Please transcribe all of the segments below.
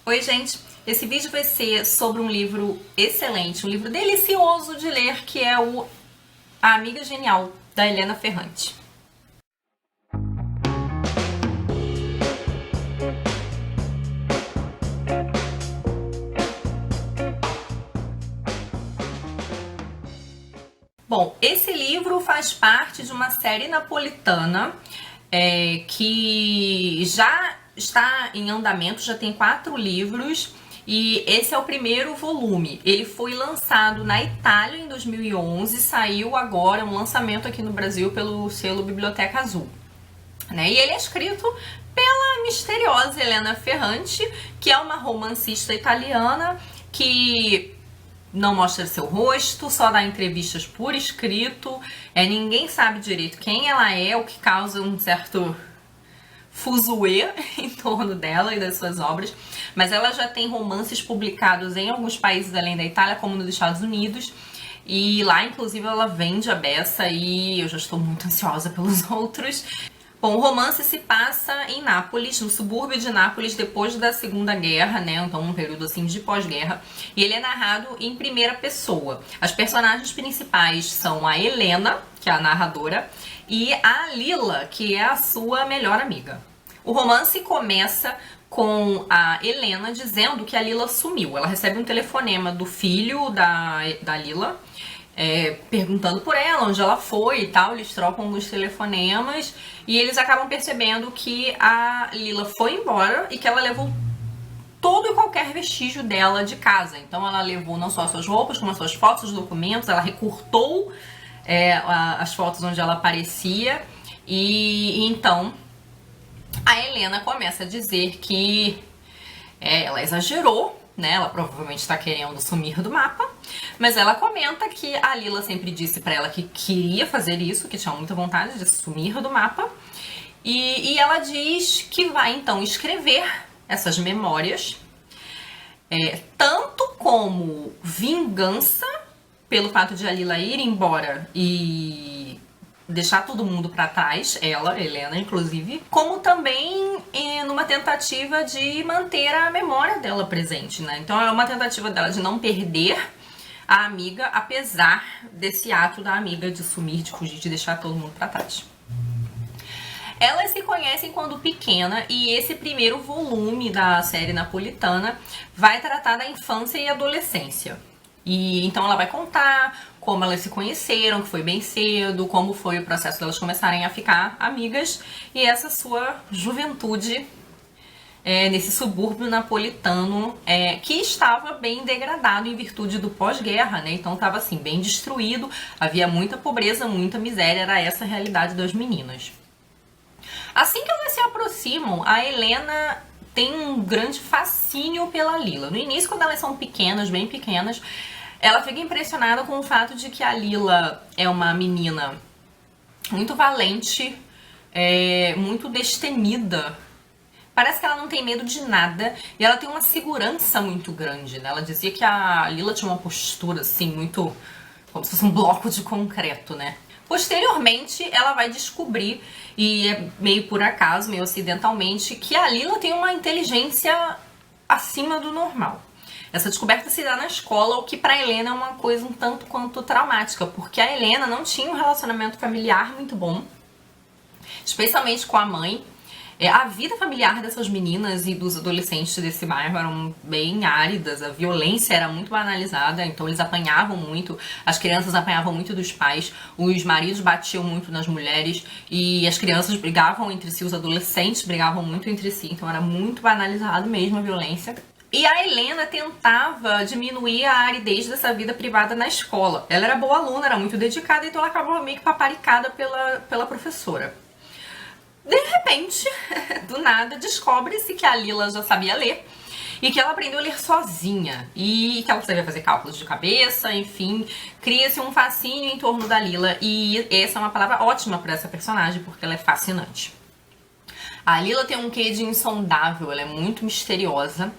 Oi, gente! Esse vídeo vai ser sobre um livro excelente, um livro delicioso de ler, que é A Amiga Genial, da Helena Ferrante. Bom, esse livro faz parte de uma série napolitana que já está em andamento, já tem 4 livros e esse é o primeiro volume. Ele foi lançado na Itália em 2011, saiu agora um lançamento aqui no Brasil pelo selo Biblioteca Azul. E ele é escrito pela misteriosa Helena Ferrante, que é uma romancista italiana que não mostra seu rosto, só dá entrevistas por escrito, ninguém sabe direito quem ela é, o que causa um certo fuzuê em torno dela e das suas obras, mas ela já tem romances publicados em alguns países além da Itália, como nos Estados Unidos, e lá inclusive ela vende a beça e eu já estou muito ansiosa pelos outros. Bom, o romance se passa em Nápoles, no subúrbio de Nápoles, depois da Segunda Guerra, então um período assim de pós-guerra, e ele é narrado em primeira pessoa. As personagens principais são a Helena, que é a narradora, e a Lila, que é a sua melhor amiga. O romance começa com a Helena dizendo que a Lila sumiu. Ela recebe um telefonema do filho da Lila, perguntando por ela, onde ela foi e tal. Eles trocam alguns telefonemas e eles acabam percebendo que a Lila foi embora e que ela levou todo e qualquer vestígio dela de casa. Então ela levou não só as suas roupas, como as suas fotos, os documentos, ela recortou as fotos onde ela aparecia e então a Helena começa a dizer que ela exagerou, ela provavelmente está querendo sumir do mapa, mas ela comenta que a Lila sempre disse para ela que queria fazer isso, que tinha muita vontade de sumir do mapa, e ela diz que vai então escrever essas memórias, tanto como vingança pelo fato de a Lila ir embora e deixar todo mundo para trás, ela, Helena, inclusive, como também numa tentativa de manter a memória dela presente, Então é uma tentativa dela de não perder a amiga, apesar desse ato da amiga de sumir, de fugir, de deixar todo mundo para trás. Elas se conhecem quando pequena e esse primeiro volume da série napolitana vai tratar da infância e adolescência. E então ela vai contar como elas se conheceram, que foi bem cedo, como foi o processo delas começarem a ficar amigas e essa sua juventude nesse subúrbio napolitano que estava bem degradado em virtude do pós-guerra, Então estava assim, bem destruído, havia muita pobreza, muita miséria, era essa a realidade das meninas. Assim que elas se aproximam, a Helena tem um grande fascínio pela Lila. No início, quando elas são pequenas, bem pequenas, ela fica impressionada com o fato de que a Lila é uma menina muito valente, muito destemida. Parece que ela não tem medo de nada e ela tem uma segurança muito grande, Ela dizia que a Lila tinha uma postura assim, muito como se fosse um bloco de concreto, Posteriormente, ela vai descobrir, e é meio por acaso, meio acidentalmente, que a Lila tem uma inteligência acima do normal. Essa descoberta se dá na escola, o que para Helena é uma coisa um tanto quanto traumática, porque a Helena não tinha um relacionamento familiar muito bom, especialmente com a mãe. A vida familiar dessas meninas e dos adolescentes desse bairro eram bem áridas, a violência era muito banalizada, então eles apanhavam muito, as crianças apanhavam muito dos pais, os maridos batiam muito nas mulheres e as crianças brigavam entre si, os adolescentes brigavam muito entre si, então era muito banalizado mesmo a violência. E a Helena tentava diminuir a aridez dessa vida privada na escola. Ela era boa aluna, era muito dedicada, então ela acabava meio que paparicada pela professora. De repente, do nada, descobre-se que a Lila já sabia ler e que ela aprendeu a ler sozinha e que ela sabia fazer cálculos de cabeça, enfim, cria-se um fascínio em torno da Lila e essa é uma palavra ótima para essa personagem porque ela é fascinante. A Lila tem um quê de insondável, ela é muito misteriosa,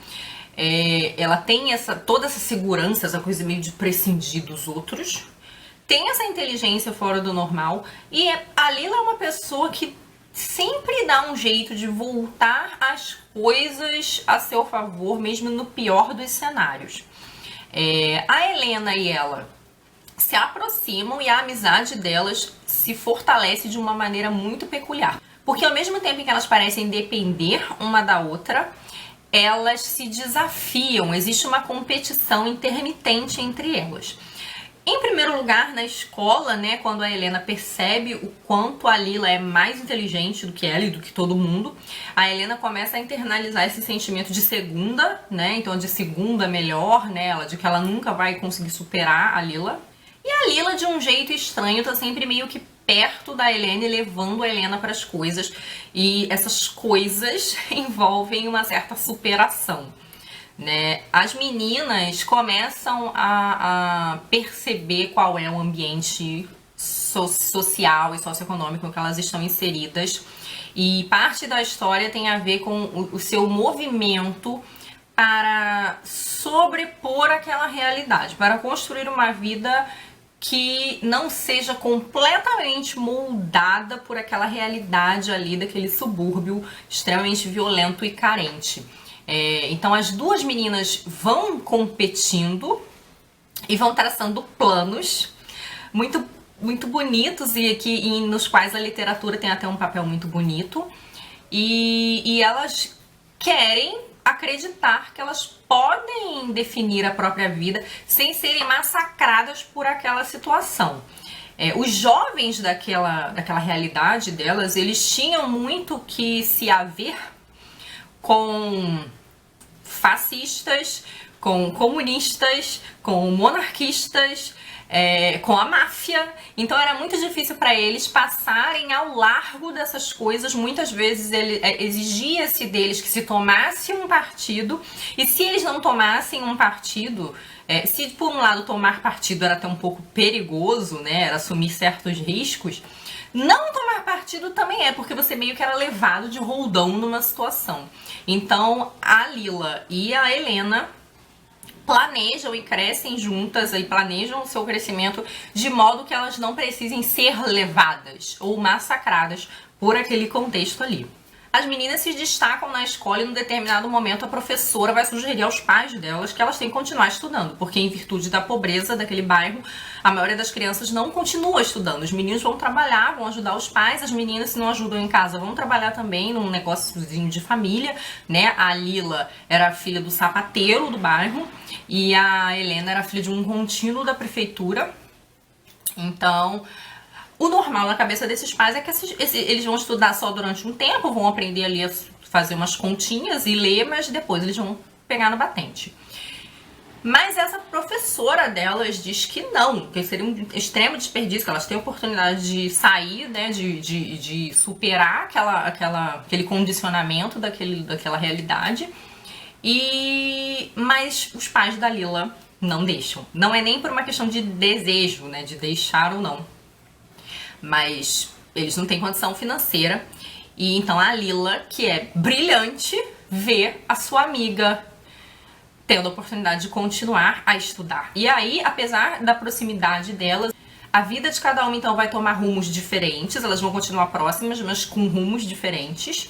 ela tem toda essa segurança, essa coisa meio de prescindir dos outros, tem essa inteligência fora do normal e a Lila é uma pessoa que sempre dá um jeito de voltar as coisas a seu favor, mesmo no pior dos cenários. A Helena e ela se aproximam e a amizade delas se fortalece de uma maneira muito peculiar. Porque ao mesmo tempo em que elas parecem depender uma da outra, elas se desafiam, existe uma competição intermitente entre elas. Em primeiro lugar, na escola, né, quando a Helena percebe o quanto a Lila é mais inteligente do que ela e do que todo mundo, a Helena começa a internalizar esse sentimento de segunda, né, então de segunda melhor nela, de que ela nunca vai conseguir superar a Lila. E a Lila, de um jeito estranho, tá sempre meio que perto da Helena e levando a Helena para as coisas, e essas coisas envolvem uma certa superação. Né? As meninas começam a perceber qual é o ambiente social e socioeconômico em que elas estão inseridas, e parte da história tem a ver com o seu movimento para sobrepor aquela realidade, para construir uma vida que não seja completamente moldada por aquela realidade ali daquele subúrbio extremamente violento e carente. Então as duas meninas vão competindo e vão traçando planos muito, muito bonitos e nos quais a literatura tem até um papel muito bonito, e elas querem acreditar que elas podem definir a própria vida sem serem massacradas por aquela situação. Os jovens daquela realidade delas, eles tinham muito que se haver com fascistas, com comunistas, com monarquistas, com a máfia. Então era muito difícil para eles passarem ao largo dessas coisas. Muitas vezes exigia-se deles que se tomasse um partido, e se eles não tomassem um partido, se por um lado tomar partido era até um pouco perigoso, né, era assumir certos riscos, não tomar partido também porque você meio que era levado de roldão numa situação. Então a Lila e a Helena planejam e crescem juntas e planejam o seu crescimento de modo que elas não precisem ser levadas ou massacradas por aquele contexto ali. As meninas se destacam na escola e num determinado momento a professora vai sugerir aos pais delas que elas têm que continuar estudando, porque em virtude da pobreza daquele bairro, a maioria das crianças não continua estudando. Os meninos vão trabalhar, vão ajudar os pais, as meninas, se não ajudam em casa, vão trabalhar também num negóciozinho de família, né? A Lila era filha do sapateiro do bairro e a Helena era filha de um contínuo da prefeitura. Então, o normal na cabeça desses pais é que eles vão estudar só durante um tempo, vão aprender ali a fazer umas continhas e ler, mas depois eles vão pegar no batente. Mas essa professora delas diz que não, que seria um extremo desperdício, que elas têm a oportunidade de sair, né, de superar aquele condicionamento daquela realidade. Mas os pais da Lila não deixam. Não é nem por uma questão de desejo, né, de deixar ou não. Mas eles não têm condição financeira. E então a Lila, que é brilhante, vê a sua amiga tendo a oportunidade de continuar a estudar. E aí, apesar da proximidade delas, a vida de cada uma então vai tomar rumos diferentes. Elas vão continuar próximas, mas com rumos diferentes.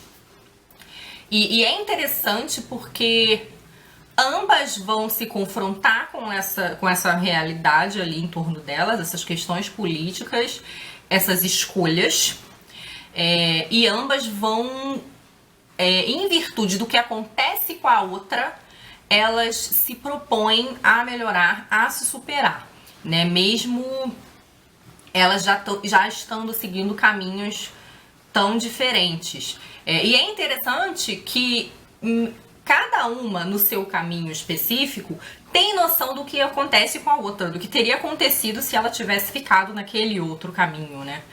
E é interessante porque ambas vão se confrontar com essa realidade ali em torno delas, essas questões políticas, essas escolhas, e ambas vão, em virtude do que acontece com a outra, elas se propõem a melhorar, a se superar, né? Mesmo elas já estando seguindo caminhos tão diferentes. E é interessante que cada uma no seu caminho específico tem noção do que acontece com a outra, do que teria acontecido se ela tivesse ficado naquele outro caminho, né?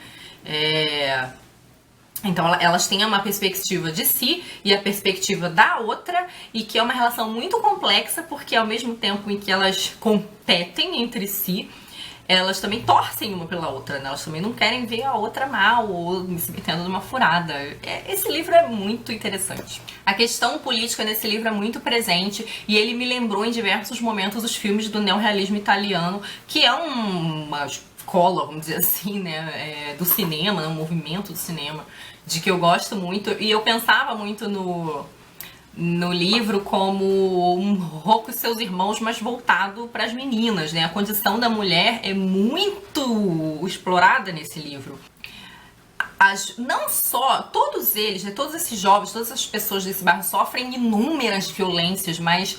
Então elas têm uma perspectiva de si e a perspectiva da outra, e que é uma relação muito complexa, porque ao mesmo tempo em que elas competem entre si, elas também torcem uma pela outra, né? Elas também não querem ver a outra mal ou se metendo numa furada. Esse livro é muito interessante. A questão política nesse livro é muito presente, e ele me lembrou em diversos momentos os filmes do neorrealismo italiano, que é uma escola, vamos dizer assim, né, do cinema, né, um movimento do cinema, de que eu gosto muito, e eu pensava muito no livro como um Rocco e seus irmãos, mas voltado para as meninas, né? A condição da mulher é muito explorada nesse livro. Não só, todos eles, né, todos esses jovens, todas as pessoas desse bairro sofrem inúmeras violências, mas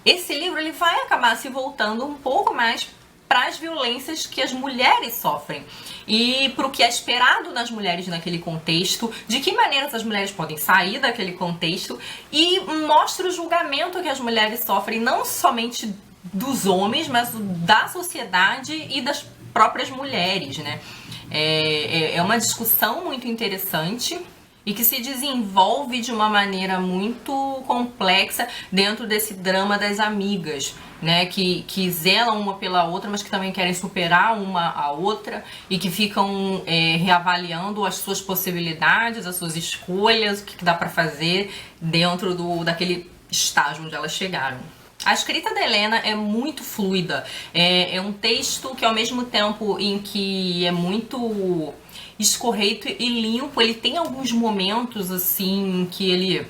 esse livro ele vai acabar se voltando um pouco mais para as violências que as mulheres sofrem e para o que é esperado nas mulheres naquele contexto, de que maneiras as mulheres podem sair daquele contexto, e mostra o julgamento que as mulheres sofrem, não somente dos homens, mas da sociedade e das próprias mulheres, né? É uma discussão muito interessante e que se desenvolve de uma maneira muito complexa dentro desse drama das amigas, né, que zelam uma pela outra, mas que também querem superar uma a outra e que ficam reavaliando as suas possibilidades, as suas escolhas, o que dá pra fazer dentro daquele estágio onde elas chegaram. A escrita da Helena é muito fluida, é um texto que ao mesmo tempo em que é muito escorreito e limpo, ele tem alguns momentos assim que ele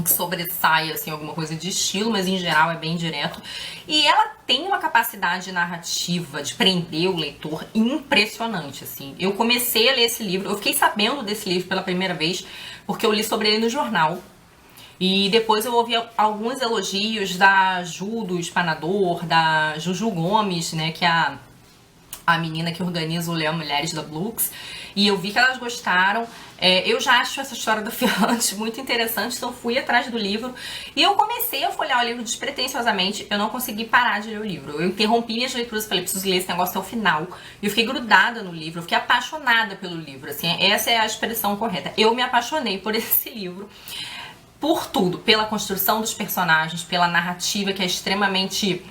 sobressai assim alguma coisa de estilo, mas em geral é bem direto, e ela tem uma capacidade narrativa de prender o leitor impressionante, assim. Eu comecei a ler esse livro, eu fiquei sabendo desse livro pela primeira vez porque eu li sobre ele no jornal. E depois eu ouvi alguns elogios da Ju, do Espanador, da Juju Gomes, né, que é a menina que organiza o Leão Mulheres da Blux. E eu vi que elas gostaram. Eu já acho essa história do Ferrante muito interessante, então fui atrás do livro. E eu comecei a folhear o livro despretensiosamente. Eu não consegui parar de ler o livro. Eu interrompi minhas leituras e falei, preciso ler esse negócio até o final. E eu fiquei grudada no livro, eu fiquei apaixonada pelo livro. Assim, essa é a expressão correta. Eu me apaixonei por esse livro. Por tudo, pela construção dos personagens, pela narrativa que é extremamente...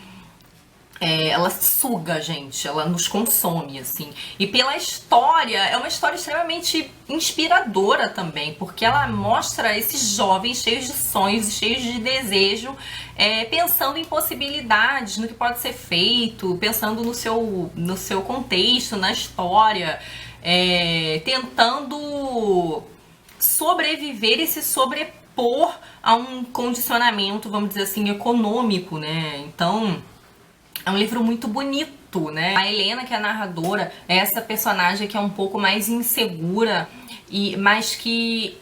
ela suga a gente, ela nos consome, assim. E pela história, é uma história extremamente inspiradora também, porque ela mostra esses jovens cheios de sonhos e cheios de desejo, pensando em possibilidades, no que pode ser feito, pensando no seu contexto, na história, tentando sobreviver e se sobrepor a um condicionamento, vamos dizer assim, econômico, né? Então, é um livro muito bonito, né? A Helena, que é a narradora, é essa personagem que é um pouco mais insegura, mas que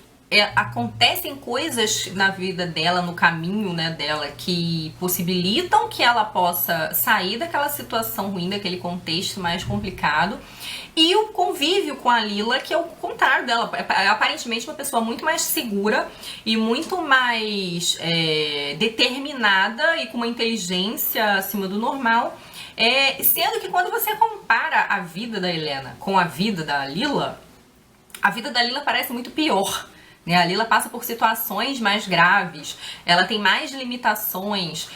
acontecem coisas na vida dela, no caminho, né, dela, que possibilitam que ela possa sair daquela situação ruim, daquele contexto mais complicado. E o convívio com a Lila, que é o contrário dela, é aparentemente uma pessoa muito mais segura e muito mais determinada e com uma inteligência acima do normal. Sendo que quando você compara a vida da Helena com a vida da Lila parece muito pior. Né? A Lila passa por situações mais graves, ela tem mais limitações,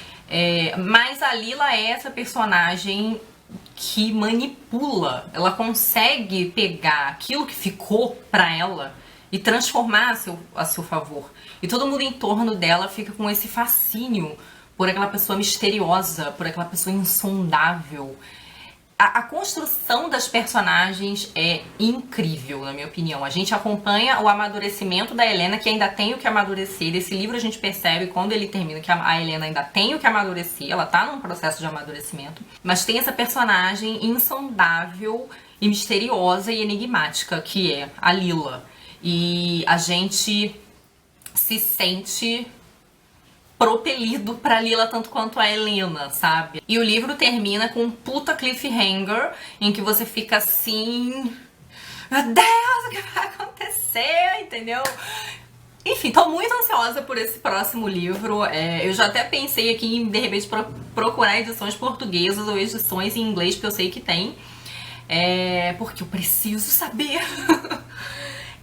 mas a Lila é essa personagem que manipula, ela consegue pegar aquilo que ficou pra ela e transformar a seu favor. E todo mundo em torno dela fica com esse fascínio por aquela pessoa misteriosa, por aquela pessoa insondável. A construção das personagens é incrível, na minha opinião. A gente acompanha o amadurecimento da Helena, que ainda tem o que amadurecer. Desse livro a gente percebe, quando ele termina, que a Helena ainda tem o que amadurecer. Ela tá num processo de amadurecimento. Mas tem essa personagem insondável e misteriosa e enigmática, que é a Lila. E a gente se sente propelido pra Lila tanto quanto a Helena, sabe? E o livro termina com um puta cliffhanger em que você fica assim... Meu Deus, o que vai acontecer? Entendeu? Enfim, tô muito ansiosa por esse próximo livro. Eu já até pensei aqui em, de repente, procurar edições portuguesas ou edições em inglês, porque eu sei que tem. Porque eu preciso saber...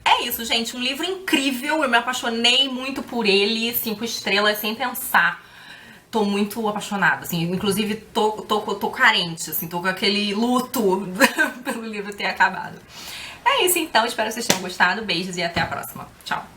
É isso, gente, um livro incrível, eu me apaixonei muito por ele, 5 estrelas, sem pensar. Tô muito apaixonada, assim, inclusive tô carente, assim, tô com aquele luto pelo livro ter acabado. É isso então, espero que vocês tenham gostado, beijos e até a próxima. Tchau!